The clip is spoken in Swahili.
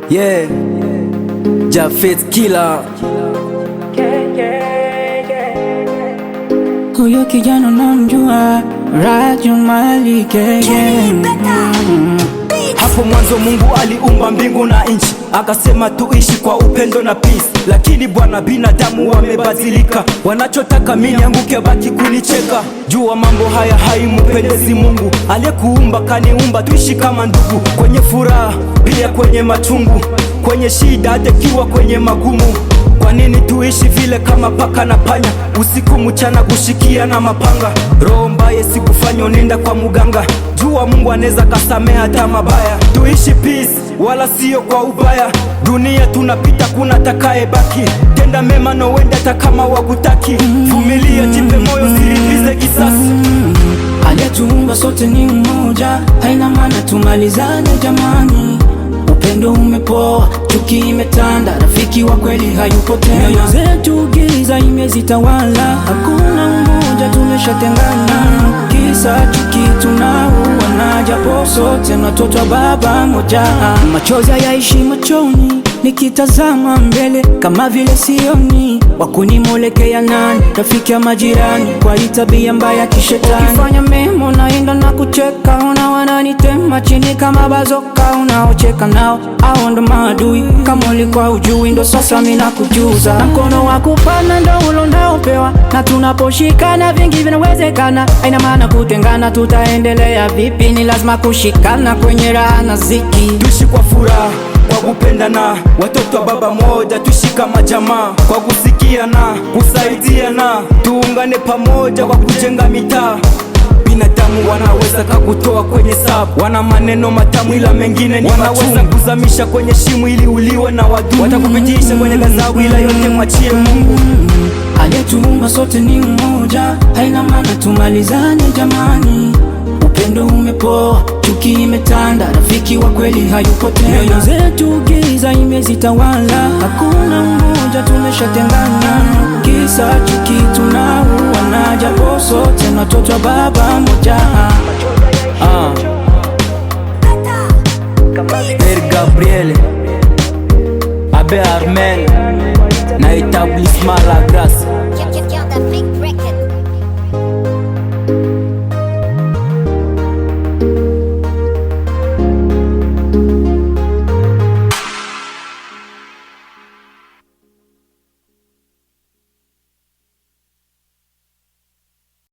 Yeah, Jafet Killer. Huyo kijana namjua, Raju Malik. Hapo mwanzo Mungu aliumba mbingu na nchi, akasema tuishi kwa upendo na peace. Lakini bwana, binadamu wamebadilika, wanachotaka mimi nianguke, baki kunicheka. Jua mambo haya haimupendezi Mungu aliyekuumba, kaniumba tuishi kama ndugu, kwenye furaha pia kwenye machungu, kwenye shida hata kiwa kwenye magumu. Kwa nini tuishi vile kama paka na panya, usiku mchana kushikia na mapanga? Roho mbaya sikufanya nenda kwa muganga, jua Mungu anaweza kasamea hata mabaya. Tuishi peace wala sio kwa ubaya, dunia tunapita, kuna takaye baki. Tenda mema na uende hata kama wakutaki, vumilia, jipe moyo, silipize kisasi. Aliyetuumba sote ni mmoja, haina maana tumalizane jamani. Upendo umepoa, chuki imetanda, rafiki wa kweli hayupo tena. Nyoyo zetu giza imezitawala, hakuna umoja, tumeshatengana. Kisa chuki tunauana, japo sote ni watoto wa baba moja. Machozi hayaishi machoni, nikitazama mbele kama vile sioni. Wakunimolekea nani, rafiki ya majirani, kwa hii tabia mbaya kishetani. Ukifanya memo naenda na kucheka, una wananitema chini kama bazoka. Unaocheka nao hao ndo maadui, kama ulikuwa ujui ndo sasa mimi nakujuza. Na mkono wa kupana ndo ulo naopewa, na tunaposhikana vingi vinawezekana. Haina maana kutengana, tutaendelea vipi? Ni lazima kushikana kwenye raha na ziki. Tuishi kwa furaha, kwa kupendana, watoto wa baba moja, tuishi kama jamaa, kwa kusikiana, kusaidiana, tuungane pamoja kwa kujenga mitaa. Binadamu wanaweza kakutoa kwenye sabu, wana maneno matamu ila mengine ni wanaweza kuzamisha kwenye shimo ili uliwe na wadudu, watakupitisha kwenye gazabu ila yote mwachie Mungu. Aliyetuumba sote ni mmoja, haina maana tumalizane jamani. Upendo umepoa, chuki imetanda, rafiki wa kweli hayupo tena. Nyoyo zetu giza imezitawala, hakuna mmoja, tumeshatengana. Kisa chuki tunauana, japo sote ni watoto wa baba moja. Père Gabriel, Abbé Armel na Établissement La Grâce.